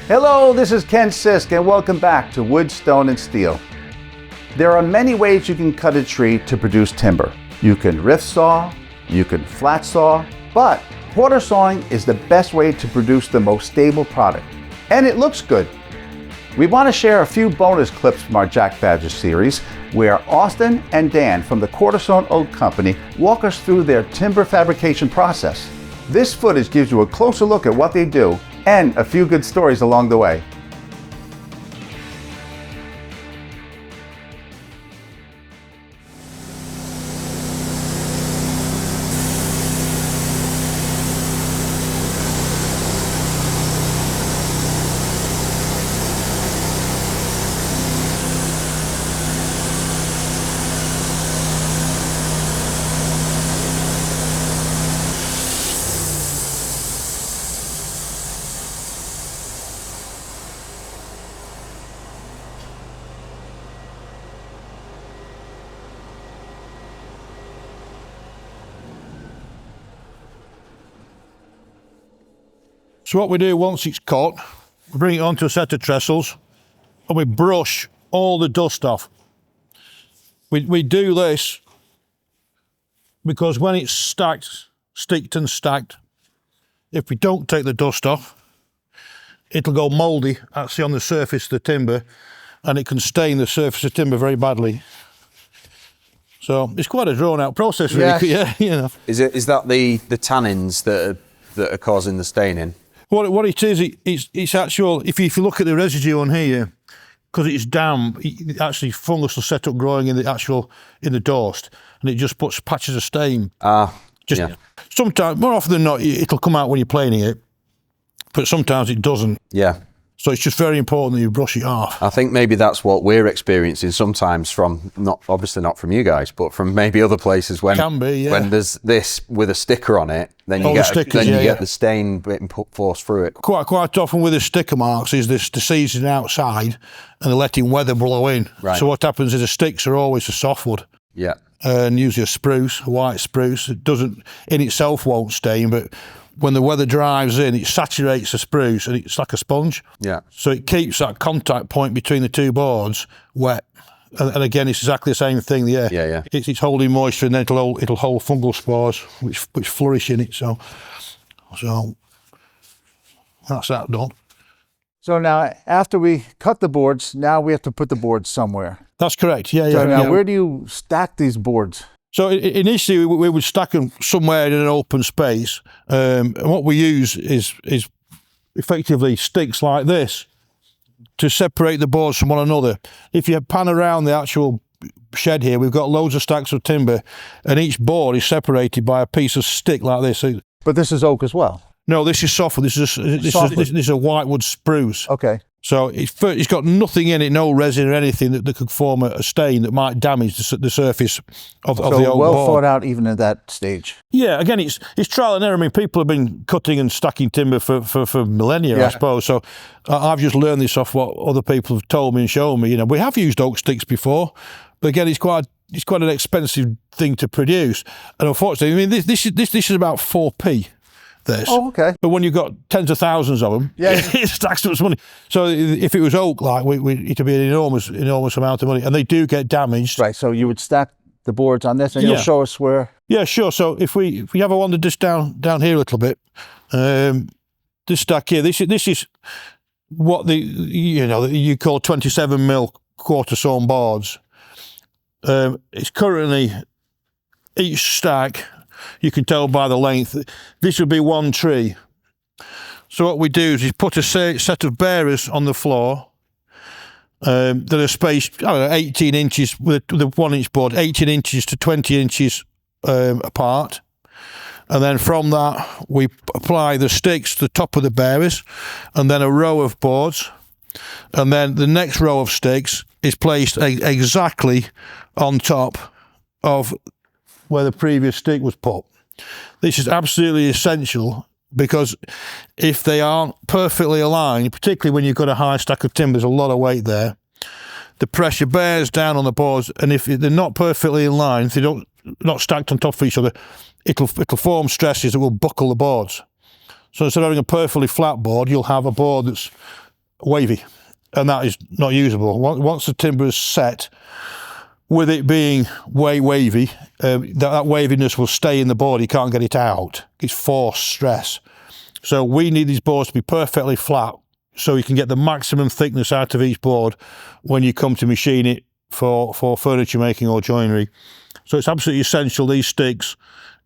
Hello, this is Ken Sisk and welcome back to Wood, Stone, and Steel. There are many ways you can cut a tree to produce timber. You can rift saw, you can flat saw, but quarter sawing is the best way to produce the most stable product. And it looks good. We want to share a few bonus clips from our Jack Badger series where Austin and Dan from the Quarter Sawn Oak Company walk us through their timber fabrication process. This footage gives you a closer look at what they do and a few good stories along the way. So what we do once it's cut, we bring it onto a set of trestles and we brush all the dust off. We do this because when it's stacked, sticked and stacked, if we don't take the dust off, it'll go mouldy actually on the surface of the timber and it can stain the surface of timber very badly. So it's quite a drawn out process really. Yes. Yeah, you know. Is that the tannins that are causing the staining? What it is, it's actual, if you look at the residue on here, because it's damp, actually fungus will set up growing in the dorst, and it just puts patches of stain. Yeah. Sometimes, more often than not, it'll come out when you're planing it, but sometimes it doesn't. Yeah. So it's just very important that you brush it off. I think maybe that's what we're experiencing sometimes from, obviously not from you guys, but from maybe other places when Can be, yeah. When there's this with a sticker on it, then you get the stain being forced through it. Quite often with the sticker marks is the season outside and they're letting weather blow in. Right. So what happens is the sticks are always a softwood. Yeah. And usually a white spruce. It doesn't, in itself won't stain, but when the weather drives in, it saturates the spruce and it's like a sponge. Yeah. So it keeps that contact point between the two boards wet. And again, it's exactly the same thing. Yeah. It's holding moisture, and then it'll hold fungal spores, which flourish in it. So that's that done. So now, after we cut the boards, now we have to put the boards somewhere. That's correct. Yeah. So now, where do you stack these boards? So initially we would stack them somewhere in an open space. And what we use is effectively sticks like this to separate the boards from one another. If you pan around the actual shed here, we've got loads of stacks of timber and each board is separated by a piece of stick like this. But this is oak as well? No, this is softwood. This is a whitewood spruce. Okay. So it's got nothing in it, no resin or anything that could form a stain that might damage the surface of the oak board. Well thought out even at that stage. Yeah, again, it's trial and error. I mean, people have been cutting and stacking timber for millennia, I suppose. So I've just learned this off what other people have told me and shown me. You know, we have used oak sticks before, but again, it's quite an expensive thing to produce. And unfortunately, I mean, this is about 4p. This. Oh, okay. But when you've got tens of thousands of them, it stacks up money. So if it was oak, like it'd be an enormous amount of money, and they do get damaged. Right. So you would stack the boards on this, and you'll show us where. Yeah, sure. So if we have a wander just down here a little bit, this stack here, this is what you call 27mm quarter sawn boards. It's currently each stack. You can tell by the length, this would be one tree. So what we do is put a set of bearers on the floor that are spaced, 18 inches with a 1 inch board, 18 inches to 20 inches apart. And then from that, we apply the sticks to the top of the bearers and then a row of boards. And then the next row of sticks is placed exactly on top of where the previous stick was put. This is absolutely essential because if they aren't perfectly aligned, particularly when you've got a high stack of timber, there's a lot of weight there, the pressure bears down on the boards, and if they're not perfectly in line, if they're not stacked on top of each other, it'll form stresses that will buckle the boards. So instead of having a perfectly flat board, you'll have a board that's wavy, and that is not usable. Once the timber is set, with it being wavy, that waviness will stay in the board. You can't get it out. It's forced stress. So we need these boards to be perfectly flat so you can get the maximum thickness out of each board when you come to machine it for furniture making or joinery. So it's absolutely essential these sticks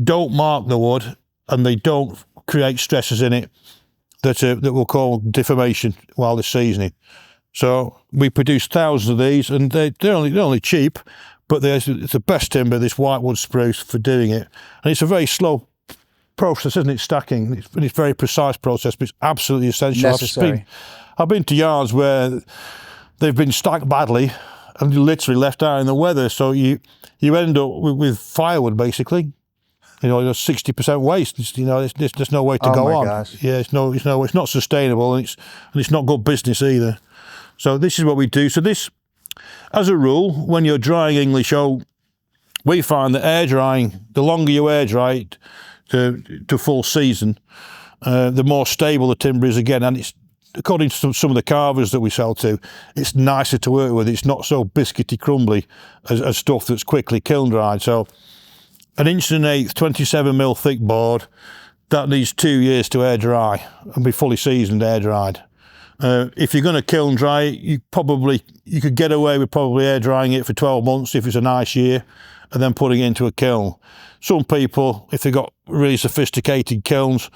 don't mark the wood and they don't create stresses in it that will cause deformation while they're seasoning. So we produce thousands of these, and they're only cheap, but it's the best timber, this whitewood spruce, for doing it. And it's a very slow process, isn't it, stacking? It's a very precise process, but it's absolutely essential. Necessary. I've been to yards where they've been stacked badly and literally left out in the weather, so you end up with firewood, basically. 60% waste. There's no way to go on. Gosh. Yeah, it's not sustainable, and it's not good business either. So this is what we do. So this, as a rule, when you're drying English oak, we find that air drying, the longer you air dry it to full season, the more stable the timber is again. And it's, according to some of the carvers that we sell to, it's nicer to work with. It's not so biscuity crumbly as stuff that's quickly kiln dried. So an 1/8" 27mm thick board, that needs 2 years to air dry and be fully seasoned air dried. If you're going to kiln dry it, you could get away with probably air drying it for 12 months if it's a nice year, and then putting it into a kiln. Some people, if they've got really sophisticated kilns,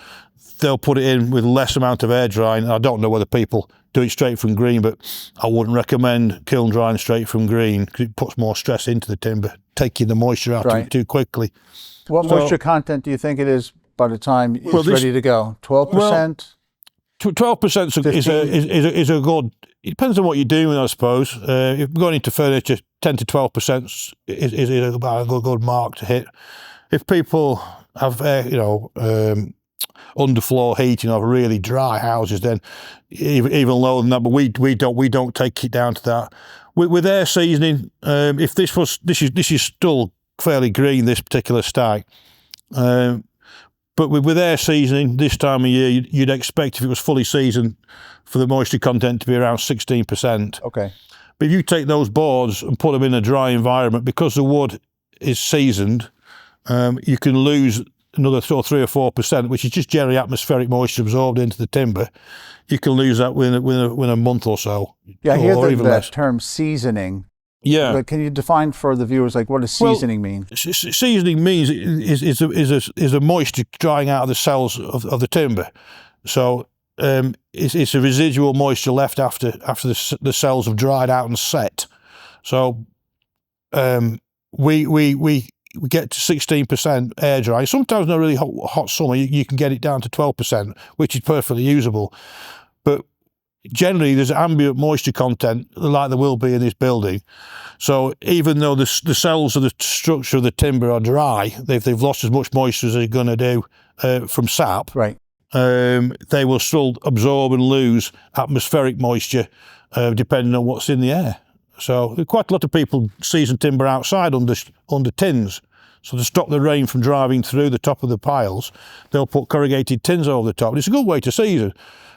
they'll put it in with less amount of air drying. I don't know whether people do it straight from green, but I wouldn't recommend kiln drying straight from green because it puts more stress into the timber, taking the moisture out of it too quickly. What moisture content do you think it is by the time it's ready to go? 12%? 12% is a good. It depends on what you're doing, I suppose. If going into furniture, 10 to 12% is about a good mark to hit. If people have underfloor heating of really dry houses, then even lower than that. But we don't take it down to that. With air seasoning, if this is still fairly green, this particular stack. But with air seasoning this time of year, you'd expect if it was fully seasoned for the moisture content to be around 16%. Okay. But if you take those boards and put them in a dry environment, because the wood is seasoned, you can lose another 3 or 4%, which is just generally atmospheric moisture absorbed into the timber. You can lose that within a month or so. Yeah, I hear even that less. term seasoning. Yeah. But can you define for the viewers, like, what does seasoning mean? Seasoning means is a moisture drying out of the cells of the timber. So it's a residual moisture left after the cells have dried out and set. So we get to 16% air dry. Sometimes in a really hot summer, you can get it down to 12%, which is perfectly usable. But generally, there's ambient moisture content like there will be in this building. So even though the cells of the structure of the timber are dry, they've lost as much moisture as they're going to do from sap. Right. They will still absorb and lose atmospheric moisture depending on what's in the air. So quite a lot of people season timber outside under tins. So to stop the rain from driving through the top of the piles, they'll put corrugated tins over the top. And it's a good way to season.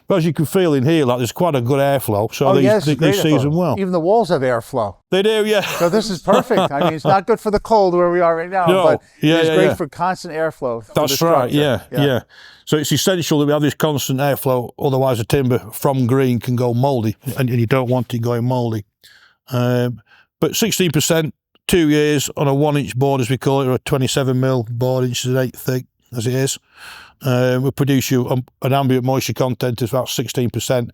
But as you can feel in here, like there's quite a good airflow, so they season well. Even the walls have airflow. They do, yeah. So this is perfect. I mean, it's not good for the cold where we are right now, but it's great for constant airflow. That's right, yeah. So it's essential that we have this constant airflow, otherwise the timber from green can go mouldy, and you don't want it going mouldy. But 16%, 2 years on a 1-inch board, as we call it, or a 27mm board, 1/8 thick, as it is. Will produce you an ambient moisture content of about 16%,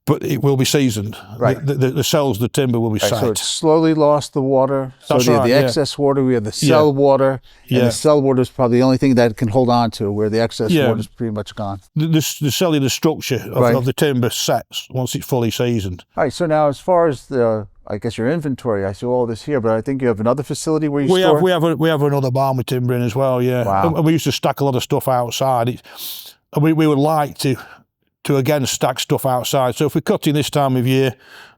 but it will be seasoned. Right. The cells of the timber will be set. So it's slowly lost the water. So That's we have right, the excess water, we have the cell water, and the cell water is probably the only thing that it can hold on to, where the excess water is pretty much gone. The cellular structure of the timber sets once it's fully seasoned. All right, so now as far as I guess your inventory, I see all this here, but I think you have another facility where you store? We have another barn with timber in as well, yeah. Wow. And we used to stack a lot of stuff outside. And we would like to again stack stuff outside. So if we're cutting this time of year,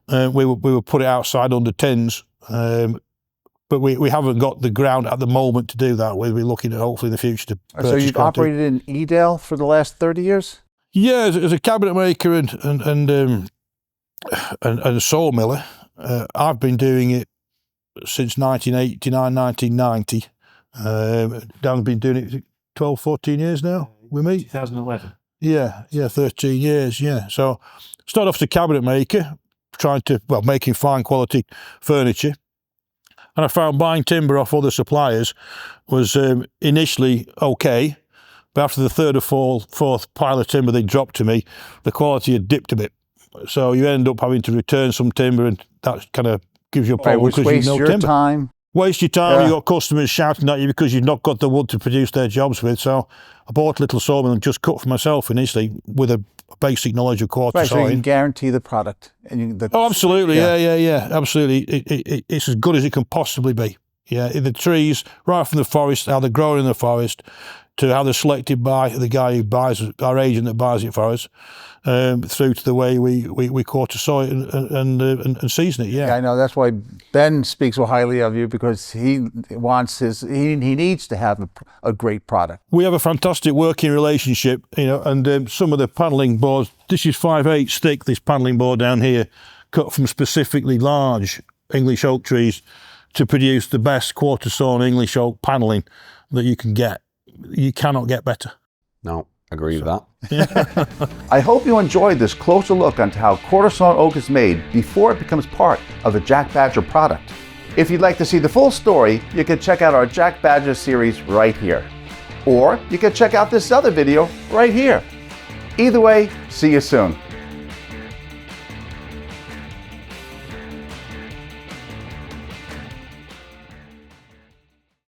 we would put it outside under tins. But we haven't got the ground at the moment to do that. We'll be looking at hopefully in the future to purchase. So you've operated in Edale for the last 30 years? Yeah, as a cabinet maker and and sawmiller. I've been doing it since 1989, 1990. Dan's been doing it 12, 14 years now with me. 2011. Yeah, 13 years, yeah. So started off as a cabinet maker, making fine quality furniture. And I found buying timber off other suppliers was initially okay, but after the third or fourth pile of timber they dropped to me, the quality had dipped a bit. So you end up having to return some timber, and that kind of gives you a problem because waste you've no your timber. time. Waste your time. Yeah. You've got customers shouting at you because you've not got the wood to produce their jobs with. So I bought a little sawmill and just cut for myself initially with a basic knowledge of quarter Right, so you sawing. can guarantee the product. And Oh, absolutely. Yeah. Absolutely. It's as good as it can possibly be. Yeah, the trees, right from the forest, how they're growing in the forest, to how they're selected by the guy who buys, our agent that buys it for us, through to the way we quarter saw it and season it. Yeah, I know. That's why Ben speaks so highly of you, because he wants he needs to have a great product. We have a fantastic working relationship, and some of the panelling boards. This is 5/8 thick. This panelling board down here, cut from specifically large English oak trees to produce the best quarter sawn English oak panelling that you can get. You cannot get better. No, agree with that. I hope you enjoyed this closer look onto how quarter sawn oak is made before it becomes part of a Jack Badger product. If you'd like to see the full story, you can check out our Jack Badger series right here. Or you can check out this other video right here. Either way, see you soon.